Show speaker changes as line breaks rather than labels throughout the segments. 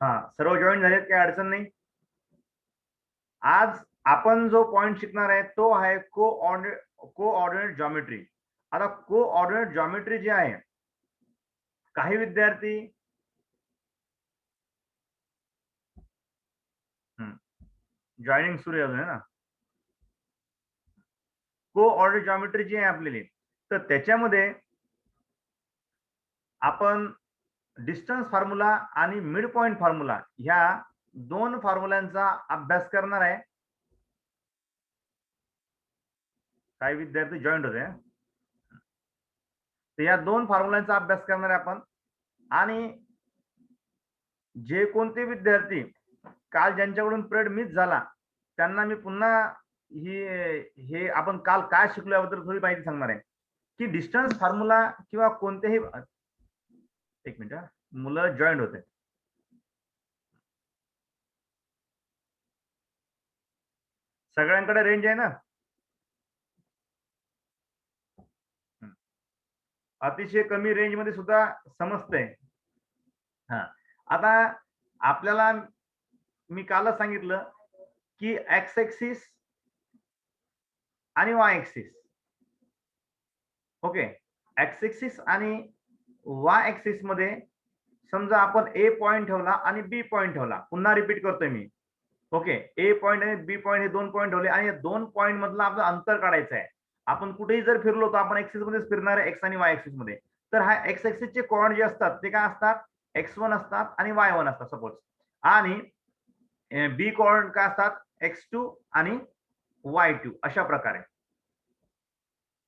हा, सर्व जॉईन झालेत, काही अडचण नाही. आज आपण जो पॉइंट शिकणार आहे तो आहे कोऑर्डिनेट जॉमेट्री. आता कोऑर्डिनेट जॉमेट्री जी आहे, काही विद्यार्थी जॉईनिंग सुरू आहे ना, कोऑर्डिनेट जॉमेट्री जी आहे आपली, तर त्याच्यामध्ये आपण डिस्टन्स फॉर्म्युला आणि मिड पॉइंट फॉर्म्युला ह्या दोन फॉर्म्युलांचा अभ्यास करणार आहे. काही विद्यार्थी जॉईंट होते, तर या दोन फॉर्म्युलांचा अभ्यास करणार आहे आपण. आणि जे कोणते विद्यार्थी काल ज्यांच्याकडून पिरियड मिस झाला त्यांना मी पुन्हा हे आपण काल काय शिकलो याबद्दल थोडी माहिती सांगणार आहे की डिस्टन्स फॉर्म्युला किंवा कोणतेही. एक मिनिट, मुलं जॉईंट होते. सगळ्यांकडे रेंज आहे ना? अतिशय कमी रेंज मध्ये सुद्धा समजतंय. हा, आता आपल्याला मी कालच सांगितलं की एक्स एक्सिस आणि Y axis. Okay, x axis आणि वाय एक्सिस मध्ये समजा आपण ए पॉइंट ठेवला आणि बी पॉइंट ठेवला. पुन्हा रिपीट करतोय मी. ओके, ए पॉइंट आणि बी पॉइंट हे दोन पॉइंट ठेवले आणि या दोन पॉइंट मधलं आपलं अंतर काढायचं आहे. आपण कुठेही जर फिरलो तर आपण एक्सिस मध्येच फिरणार आहे, एक्स आणि वाय एक्सिस मध्ये. तर हा एक्स एक्सिसचे कोऑर्डिनेट जे असतात ते काय असतात, x1 असतात आणि y1 असतात सपोज. आणि बी कोऑर्डिनेट काय असतात, x2 आणि y2 अशा प्रकारे.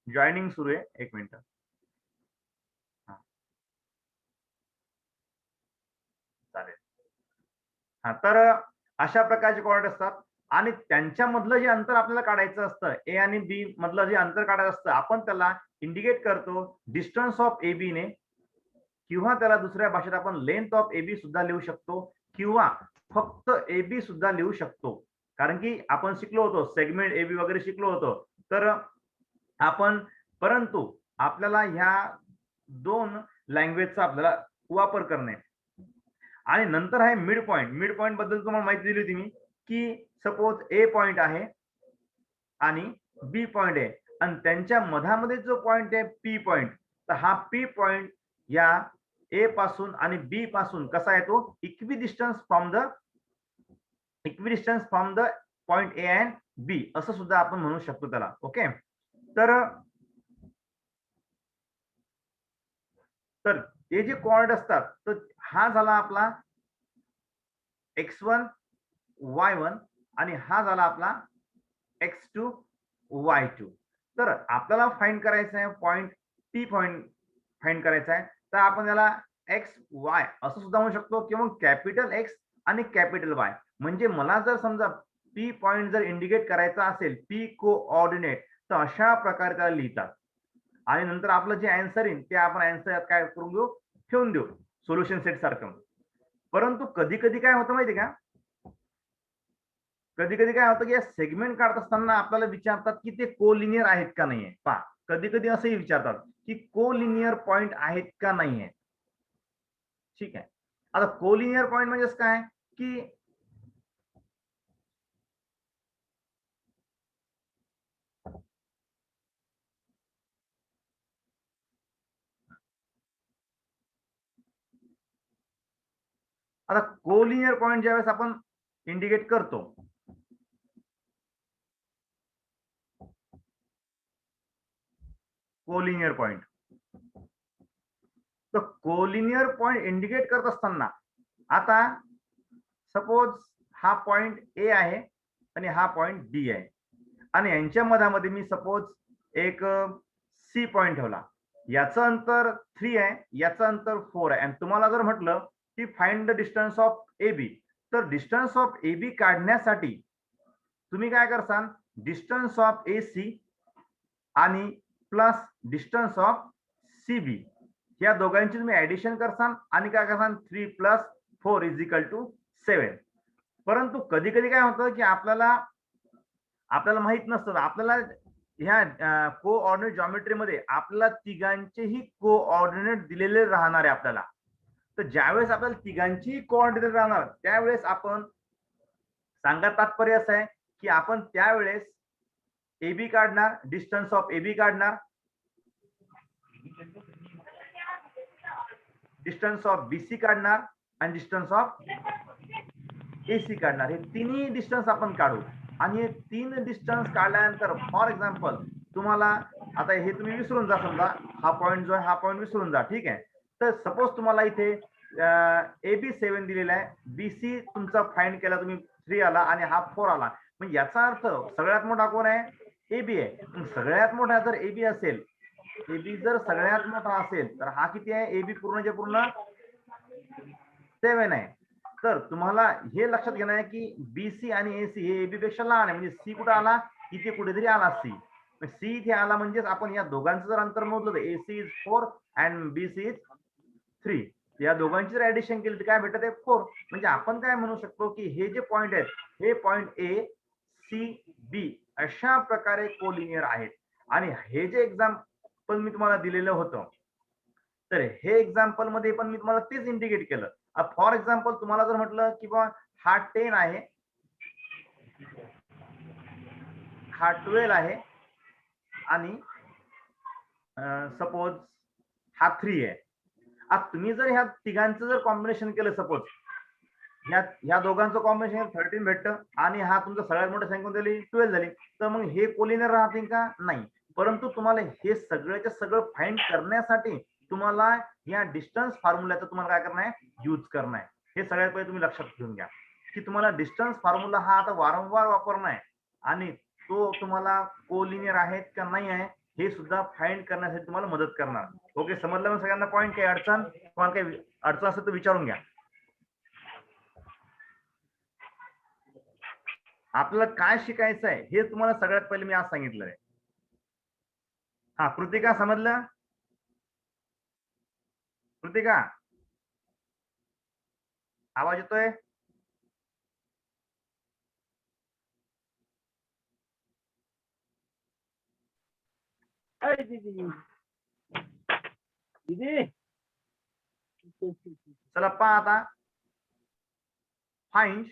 जॉईनिंग सुरू आहे, एक मिनिट. चालेल. हा, तर अशा प्रकारचे कोऑर्डिनेट असतात आणि त्यांच्यामधलं जे अंतर आपल्याला काढायचं असतं, ए आणि बी मधलं जे अंतर काढायचं असतं, आपण त्याला इंडिकेट करतो डिस्टन्स ऑफ ए बी ने, किंवा त्याला दुसऱ्या भाषेत आपण लेंथ ऑफ ए बी सुद्धा लिहू शकतो किंवा फक्त ए बी सुद्धा लिहू शकतो. कारण की आपण शिकलो होतो सेगमेंट ए बी वगैरे शिकलो होतो. तर आपण, परंतु आपल्याला ह्या दोन लँग्वेजचा आपल्याला वापर करणे. आणि नंतर आहे मिड पॉइंट. मिड पॉइंट बद्दल तुम्हाला माहिती दिली होती मी की सपोज ए पॉइंट आहे आणि बी पॉइंट आहे आणि त्यांच्या मधामध्ये जो पॉइंट आहे पी पॉइंट, तर हा पी पॉइंट या ए पासून आणि बी पासून कसा येतो, equidistance from the point A and B असं सुद्धा आपण म्हणू शकतो त्याला. ओके, तर हे जे कोऑर्डिनेट असतात, तर हा झाला आपला x1 y1 आणि हा झाला आपला x2 y2. तर आपल्याला फाइंड करायचं आहे पॉइंट पी पॉइंट फाइंड करायचा आहे. तर आपण याला एक्स वाय असं सुद्धा म्हणू शकतो किंवा कॅपिटल एक्स आणि कॅपिटल वाय. म्हणजे मला जर समजा पी पॉइंट जर इंडिकेट करायचा असेल, पी कोऑर्डिनेट, तर अशा प्रकारे त्याला लिहितात. आणि नंतर आपलं जे आन्सर येईल ते आपण आन्सर काय करून देऊ, ठेवून देऊ सोल्युशन सेट सारखं. परंतु कधी कधी काय होतं माहिती का, कधी कधी काय होतं की सेगमेंट काढत असताना आपल्याला विचारतात की ते कोलिनियर आहेत का नाहीये. पहा, कधी कधी असंही विचारतात की कोलिनियर पॉइंट आहेत का नाहीये. ठीक आहे, आता कोलिनियर पॉइंट म्हणजे काय की आता कोलिनियर पॉइंट ज्यावेळेस आपण इंडिकेट करतो, कोलिनियर पॉइंट, तर कोलिनियर पॉइंट इंडिकेट करत असताना आता सपोज हा पॉइंट ए आहे आणि हा पॉइंट बी आहे आणि यांच्या मधामध्ये मी सपोज एक सी पॉइंट ठेवला. याचं अंतर 3 आहे, याचं अंतर 4 आहे. आणि तुम्हाला जर म्हटलं की find the distance of A B, तर डिस्टन्स ऑफ ए बी काढण्यासाठी तुम्ही काय करसान, डिस्टन्स ऑफ ए सी आणि plus distance of C B या दोघांची तुम्ही ऍडिशन करसान आणि काय करसान, 3 + 4 = 7. परंतु कधी कधी काय होतं की आपल्याला माहित नसतं, आपल्याला ह्या कोऑर्डिनेट जॉमेट्री मध्ये आपल्याला तिघांचेही कोऑर्डिनेट दिलेले राहणार आहे आपल्याला. तर ज्यावेळेस आपल्याला तिघांची कोऑर्डिनेट राहणार त्यावेळेस आपण सांगा तात्पर्य असं आहे की आपण त्यावेळेस AB काढणार, डिस्टन्स ऑफ AB काढणार, डिस्टन्स ऑफ BC काढणार आणि डिस्टन्स ऑफ AC काढणार. हे तिन्ही डिस्टन्स आपण काढू आणि हे 3 डिस्टन्स काढल्यानंतर फॉर एक्झाम्पल तुम्हाला आता हे तुम्ही विसरून जा, समजा हा पॉईंट जो आहे हा पॉईंट विसरून जा, ठीक आहे. तर सपोज तुम्हाला इथे AB 7 दिलेला आहे, BC तुमचा फाइंड केला तुम्ही 3 आला आणि हा 4 आला. मग याचा अर्थ सगळ्यात मोठा कोण आहे? AB आहे. मग सगळ्यात मोठा जर AB असेल, AB जर सगळ्यात मोठा असेल तर हा किती आहे? AB पूर्णच्या पूर्ण 7 आहे. तर तुम्हाला हे लक्षात घेणं आहे की BC आणि AC हे AB पेक्षा लहान आहे. म्हणजे C कुठे आला? इथे कुठेतरी आला C. C इथे आला म्हणजेच आपण या दोघांचं जर अंतर मोजलं तर AC is 4 and BC is 3. या दोघांची जर ऍडिशन केली तर काय भेटत आहे? 4. म्हणजे आपण काय म्हणू शकतो की हे जे पॉइंट आहेत हे पॉइंट A, C, B अशा प्रकारे कोलिनियर आहेत. आणि हे जे एक्झाम्पल मी तुम्हाला दिलेलं होतं तर हे एक्झाम्पल मध्ये पण मी तुम्हाला तेच इंडिकेट केलं. फॉर एक्झाम्पल तुम्हाला जर म्हटलं की बा हा 10 आहे, हा 12 आहे आणि सपोज हा 3 आहे. आता तुम्ही जर ह्या तिघांचं जर कॉम्बिनेशन केलं, सपोज ह्या दोघांचं कॉम्बिनेशन 13 भेटतं आणि हा तुमचा सगळ्यात मोठी संख्या झाली 12 झाली, तर मग हे कोलिनियर राहतील का? नाही. परंतु तुम्हाला हे सगळ्याच्या सगळं फाइंड करण्यासाठी तुम्हाला या डिस्टन्स फॉर्म्युलाचा तुम्हाला काय करणं आहे? यूज करणं आहे. हे सगळ्यात पहिले तुम्ही लक्षात घेऊन घ्या की तुम्हाला डिस्टन्स फॉर्म्युला हा आता वारंवार वापरणं आहे आणि तो तुम्हाला कोलिनियर आहेत का नाही आहे हे सुद्धा फाइंड करण्यासाठी तुम्हाला मदत करणार. ओके, समजलं मग सगळ्यांना पॉईंट? काही अडचण? तुम्हाला काही अडचण असेल तर विचारून घ्या. आपल्याला काय शिकायचं आहे हे तुम्हाला सगळ्यात पहिले मी आज सांगितलं आहे. हा, कृतिका समजलं? कृतिका आवाज येतोय? चला पहा आता, फाइंड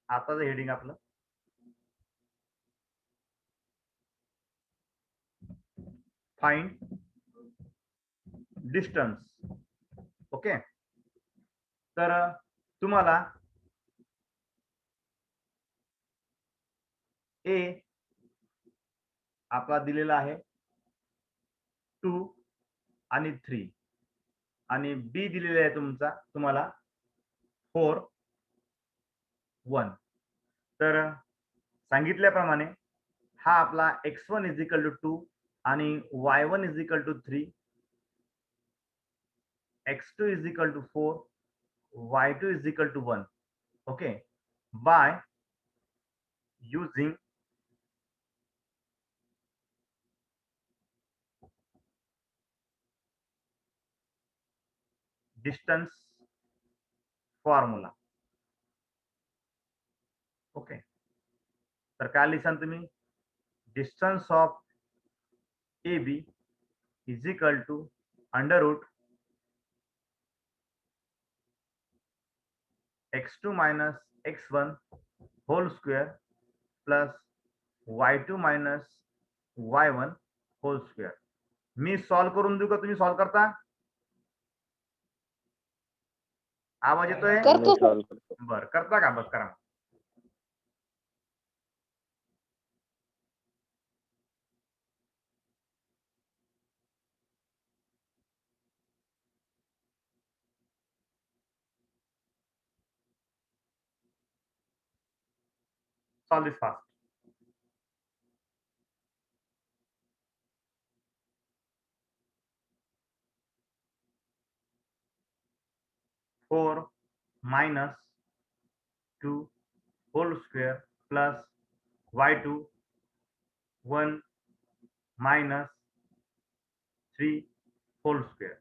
आताच हेडिंग आपलं फाइंड डिस्टन्स. ओके, तर तुम्हाला ए आपला दिलेला आहे 2 आणि 3 आणि बी दिलेला आहे तुम्हाला 4 1. तर सांगितल्याप्रमाणे हा आपला x1 इज इक्वल टू 2 आणि y1 is equal to 3, x2 is equal to 4, y2 is equal to 1. Okay, by using distance formula. Okay, तर काय लिहिसान तुम्ही? Distance of AB is equal to under root x2 minus x1 whole square plus y2 minus y1 whole square. मी solve करून देऊ का? तुम्ही solve करता? आवाज येतोय? बरं, करता का? बस करा. Solve this fast. Four minus 2 whole square plus y2 1 minus 3 whole square.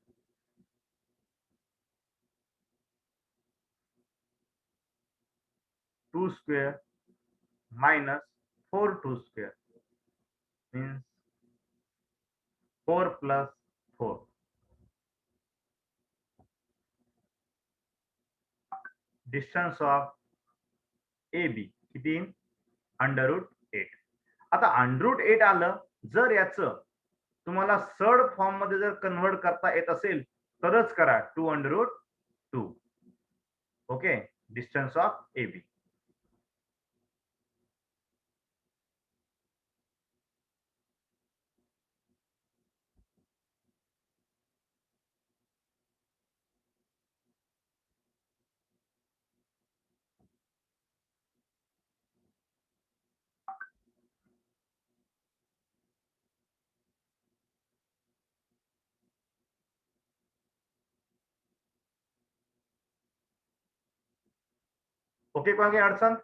2 square minus 4 2 square means 4 plus 4. Distance of A B किती? √8. आता √8 आलं, जर याचं तुम्हाला सर्ड फॉर्म मध्ये जर कन्वर्ट करता येत असेल तरच करा 2√2. Okay, distance of A B. Okay, कोण काही अडचण?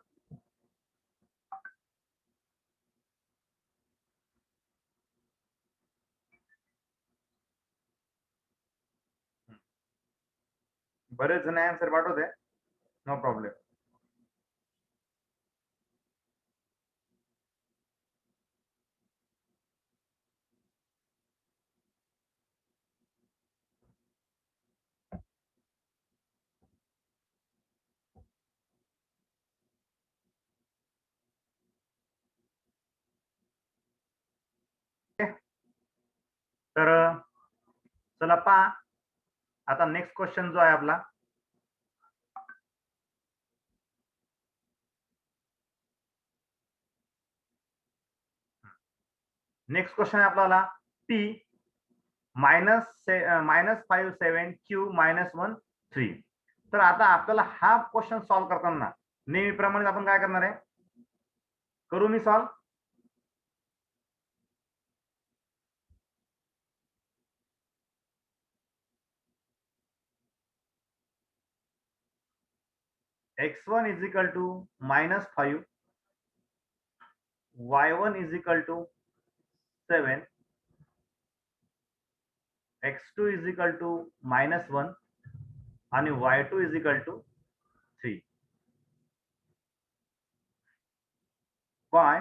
बरेच जण आन्सर पाठवते, नो प्रॉब्लेम. तर चला पहा, आता नेक्स्ट क्वेश्चन जो आहे आपला, नेक्स्ट क्वेश्चन आहे आपल्याला P -5 7 Q -1 3. तर आता आपल्याला हा क्वेश्चन सॉल्व्ह करताना नेहमीप्रमाणे आपण काय करणार आहे? करू मी solve? x1 is equal to -5, y1 is equal to 7, x2 is equal to -1 आणि y2 is equal to 3. By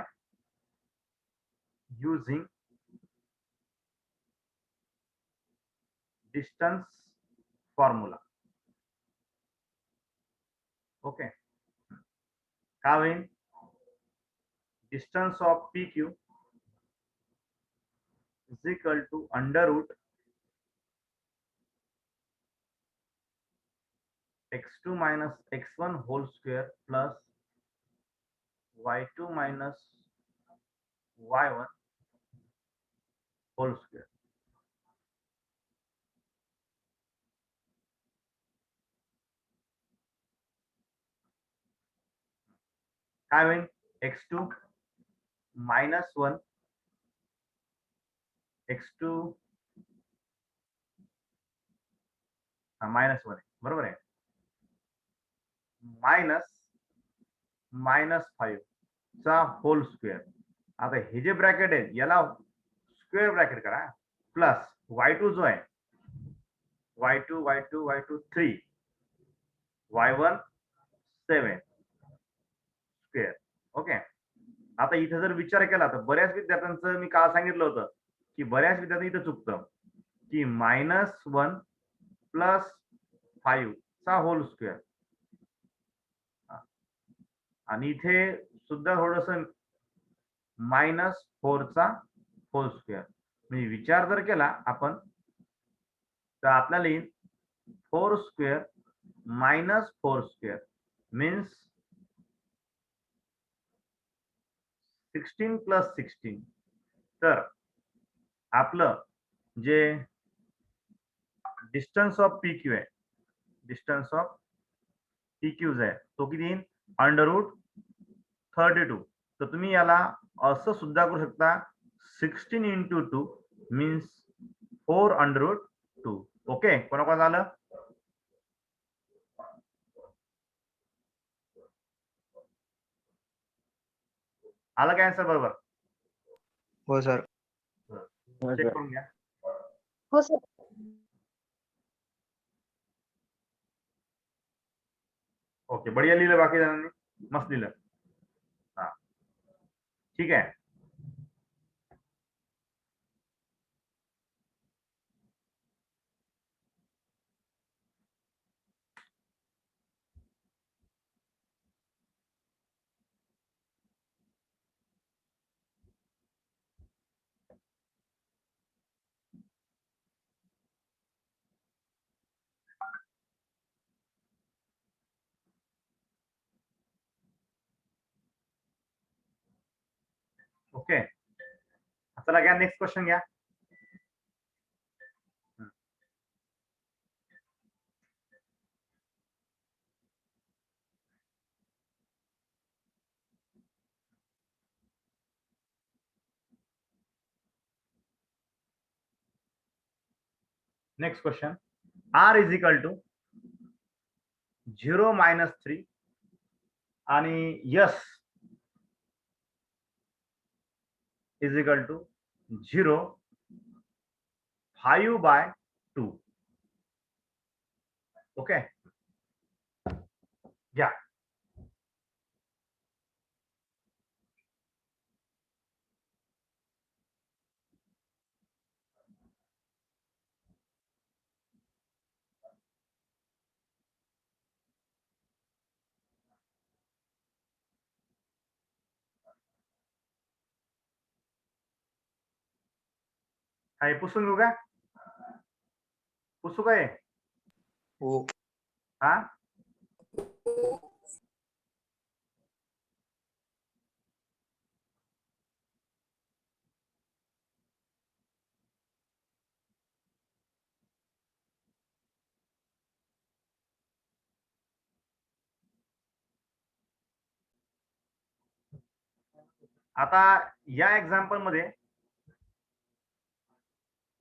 using distance formula. Okay, काय होईल? Distance of PQ is equal to √x2 minus x1 whole square plus y2 minus y1 whole square. काय होईल? x2 -1, x2 -1 आहे, बरोबर आहे, -5 चा hole square. आता हे जे ब्रॅकेट आहे याला स्क्वेअर ब्रॅकेट करा, प्लस y2 जो आहे y2 y2 y2 3, y1 7 square. Okay, आता इथे जर विचार केला तर बऱ्याच विद्यार्थ्यांचं मी काल सांगितलं होतं की बऱ्याच विद्यार्थी इथं चुकतं की -1 प्लस 5 चा होल स्क्वेअर, आणि इथे सुद्धा थोडस -4 चा होल स्क्वेअर. म्हणजे विचार जर केला आपण तर आपल्याला येईल 4 स्क्वेअर -4 स्क्वेअर मीन्स 16 प्लस 16. तर आपलं जे डिस्टन्स ऑफ PQ आहे, डिस्टन्स ऑफ PQ आहे तो किती येईल? √32. तर तुम्ही याला असं सुद्धा करू शकता, 16 into 2 मीन्स 4√2. ओके, कोणाकोणाला आलं? आलं काय आन्सर? बरोबर?
हो सर.
चेक करून घ्या.
हो सर.
ओके, बढिया लिहिलं, बाकी जणांनी मस्त लिहिलं. हा, ठीक आहे. ओके, चला घ्या नेक्स्ट क्वेश्चन घ्या. Next question, R is equal to 0 - 3 आणि S is equal to 0 5/2. Okay, घ्या. हा, हे पुसून घेऊ का? पुसू काय?
हो.
हा, आता या एक्झाम्पल मध्ये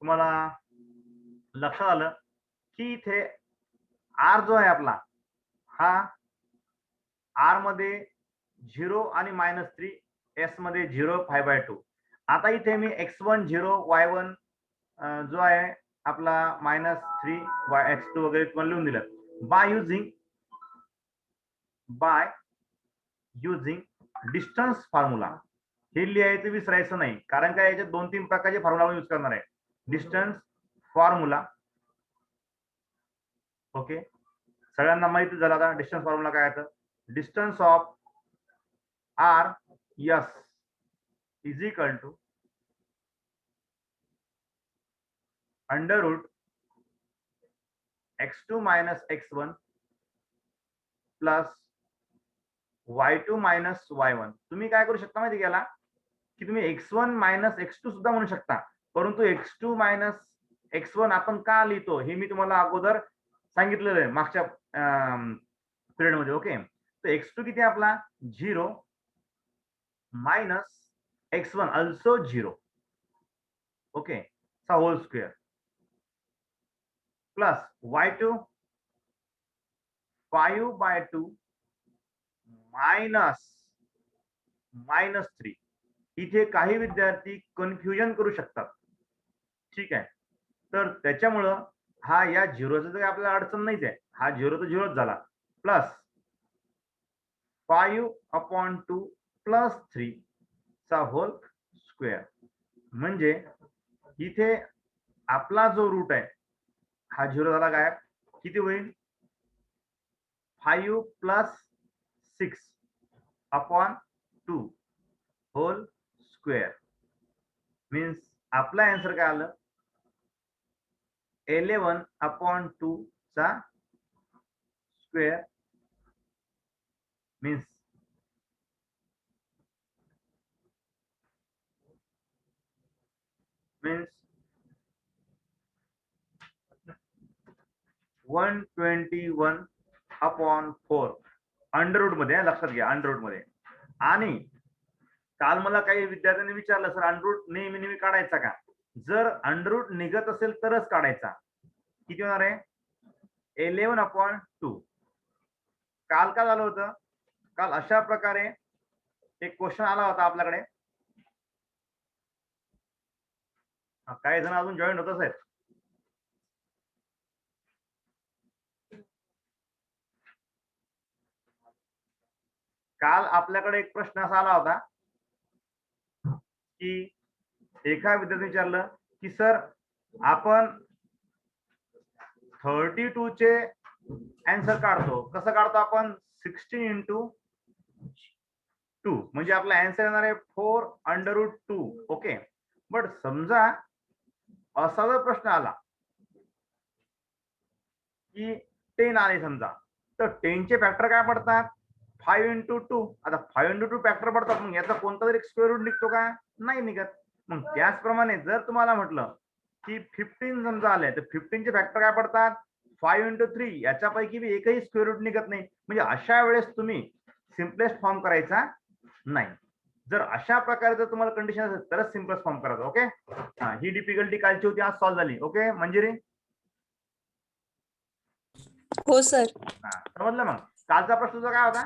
तुम्हाला लक्षात आलं की इथे आर जो आहे आपला, हा आर मध्ये 0 आणि -3, एस मध्ये 0 5/2. आता इथे मी x1 0 y1 जो आहे आपला -3 x2 वगैरे तुम्हाला लिहून दिलं बाय युझिंग डिस्टन्स फॉर्म्युला. हे लिहायचं विसरायचं नाही, कारण काय याच्यात 2-3 प्रकारचे फॉर्म्युला यूज करणार आहे. Distance formula. ओके, सगळ्यांना माहिती झालं आता डिस्टन्स फॉर्म्युला काय आहे. Distance of R S is equal to √ x2 - x1 plus y2 - y1. तुम्ही काय करू शकता माहिती गेला की तुम्ही x1 - x2 सुद्धा म्हणू शकता, परंतु x2 - x1 आपण का लिहितो हे मी तुम्हाला अगोदर सांगितलेलं आहे मागच्या पिरियड मध्ये. ओके, तर x2 किती आपला 0 - x1 अल्सो 0. ओके, चा होल स्क्वेअर प्लस y2 5/2 -3. इथे काही विद्यार्थी कन्फ्युजन करू शकतात. ठीक आहे, तर त्याच्यामुळं हा या 0चं काही आपल्याला अडचण नाहीच आहे. हा 0 तर 0च झाला. प्लस 5/2 प्लस 3 चा होल स्क्वेअर. म्हणजे इथे आपला जो रूट आहे हा 0 झाला गायब. किती होईल? 5 + 6/2 होल स्क्वेअर. मीन्स आपला आन्सर काय आलं? 11/2 चा स्क्वेअर. मीन्स मीन्स 121/4 अंडररूट मध्ये. लक्षात घ्या, अंडररूट मध्ये. आणि काल मला काही विद्यार्थ्यांनी विचारलं, सर अंडररूट नेहमी काढायचा का? जर अंडररूट निघत असेल तरच काढायचा. किती होणार आहे? 11/2. काल काय झालं होतं? काल अशा प्रकारे एक क्वेश्चन आला होता आपल्याकडे. काही जण अजून जॉईन होतच आहेत. काल आपल्याकडे एक प्रश्न असा आला होता की एका विद्यार्थ्याने विचारलं की सर आपण 32 चे आन्सर काढतो, कसं काढतो आपण? 16 × 2 म्हणजे आपला आन्सर येणार आहे 4/√2. ओके, बट समजा असा जर प्रश्न आला की 10 आले समजा, तर 10 चे फॅक्टर काय पडतात? 5 इंटू 2. आता 5 इंटू 2 फॅक्टर पडतात, मग याचा कोणता तरी स्क्वेअर रूट निघतो का? नाही निघत. मग त्याचप्रमाणे जर तुम्हाला म्हटलं की 15 समजा आले, तर 15 चे फॅक्टर काय पडतात? 5 इंटू 3. याच्यापैकी बी एकही स्क्वेअर रूट निघत नाही. म्हणजे अशा वेळेस तुम्ही सिम्पलेस्ट फॉर्म करायचा नाही. जर अशा प्रकारे जर तुम्हाला कंडिशन असेल तरच सिम्पलेस्ट फॉर्म करायचा. ओके, हा, ही डिफिकल्टी कालची होती, आज सॉल्व्ह झाली. ओके मंजिरी,
हो सर.
हा समजलं. मग कालचा प्रश्न तुझा काय होता?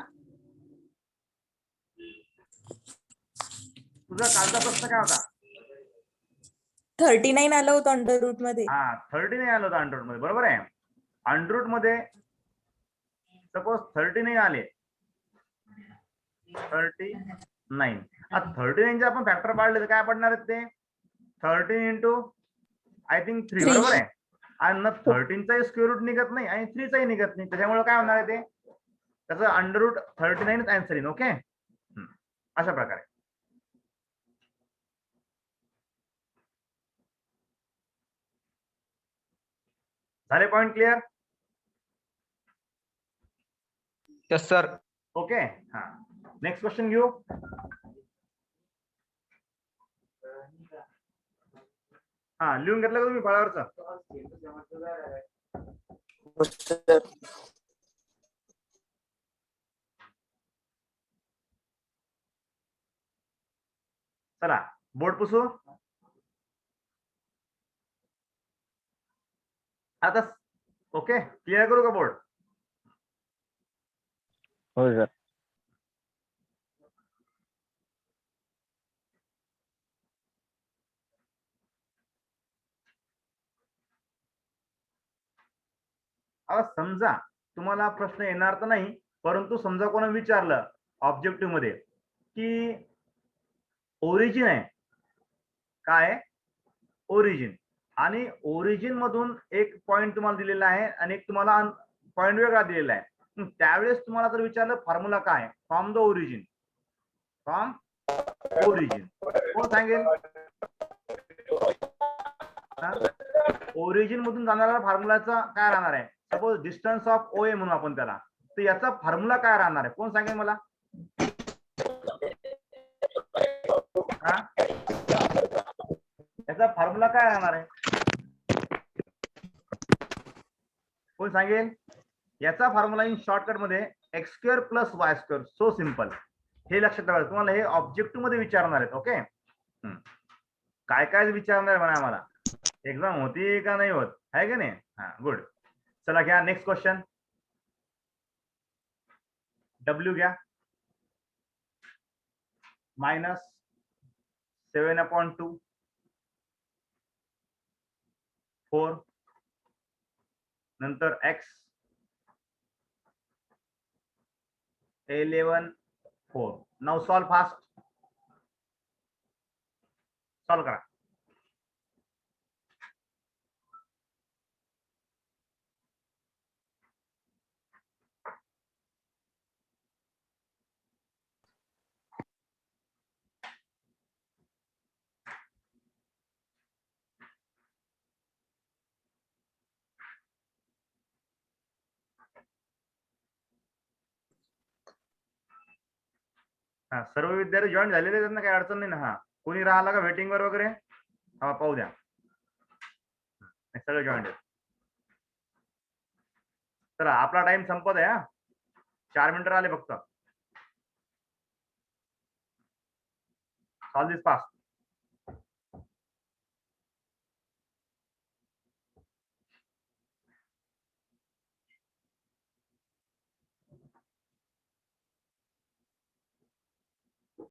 तुझा कालचा प्रश्न काय होता?
39 आलं होतं अंडर रूट मध्ये.
हा 39 आलं होतं अंडर रूट मध्ये, बरोबर आहे. अंडर रूट मध्ये सपोज 39 आले, 39. आता 39 आपण फॅक्टर पाडले तर काय पडणार आहेत ते? 13 इंटू आय थिंक 3,
Three.
बरोबर आहे. आणि 13 चाही स्क्वेअर रूट निघत नाही आणि 3 चाही निघत नाही, त्याच्यामुळे काय होणार आहे ते? त्याचं अंडर रूट 39 आन्सर येईल. ओके, अशा प्रकारे. झाले point clear?
Yes sir.
Okay, हा नेक्स्ट क्वेश्चन घेऊ. हा लिहून घेतलं का तुम्ही फळावरचं? चला बोर्ड पुसू आता. ओके, क्लिअर करू का बोर्ड?
हो सर.
आता समजा तुम्हाला प्रश्न येणार तर नाही, परंतु समजा कोणा विचारलं ऑब्जेक्टिव्ह मध्ये की ओरिजिन आहे, काय ओरिजिन, आणि ओरिजिन मधून एक पॉइंट तुम्हाला दिलेला आहे आणि एक तुम्हाला पॉइंट वेगळा दिलेला आहे. मग त्यावेळेस तुम्हाला जर विचारलं फॉर्म्युला काय from the origin, from origin, कोण सांगेल? ओरिजिन मधून जाणारा फॉर्म्युलाचा काय राहणार आहे? सपोज डिस्टन्स ऑफ ओ ए म्हणून आपण त्याला, तर याचा फॉर्म्युला काय राहणार आहे? कोण सांगेल मला? याचा फॉर्म्युला काय राहणार आहे? कोण सांगेल? याचा फॉर्म्युला इन शॉर्टकट मध्ये x square plus y square. So simple. हे लक्षात ठेवा, तुम्हाला हे ऑब्जेक्टिव्ह मध्ये विचारणार आहेत. ओके, काय काय विचारणार आहे म्हणा आम्हाला, एक्झाम होती का नाही होत, आहे का नाही? हा गुड. चला घ्या नेक्स्ट क्वेश्चन. डब्ल्यू घ्या. -7/2 4 नंतर x 11/4. Now solve fast. Solve करा. हा सर्व विद्यार्थी जॉईन झालेले आहेत ना, काही अडचण नाही ना? हा कोणी राहिला का वेटिंग वर वगैरे? हा पाहू द्या, सगळे जॉईन आहेत. तर आपला टाइम संपत आहे. 4 मिनिटं आले फक्त. सॉल्व दिस फास्ट.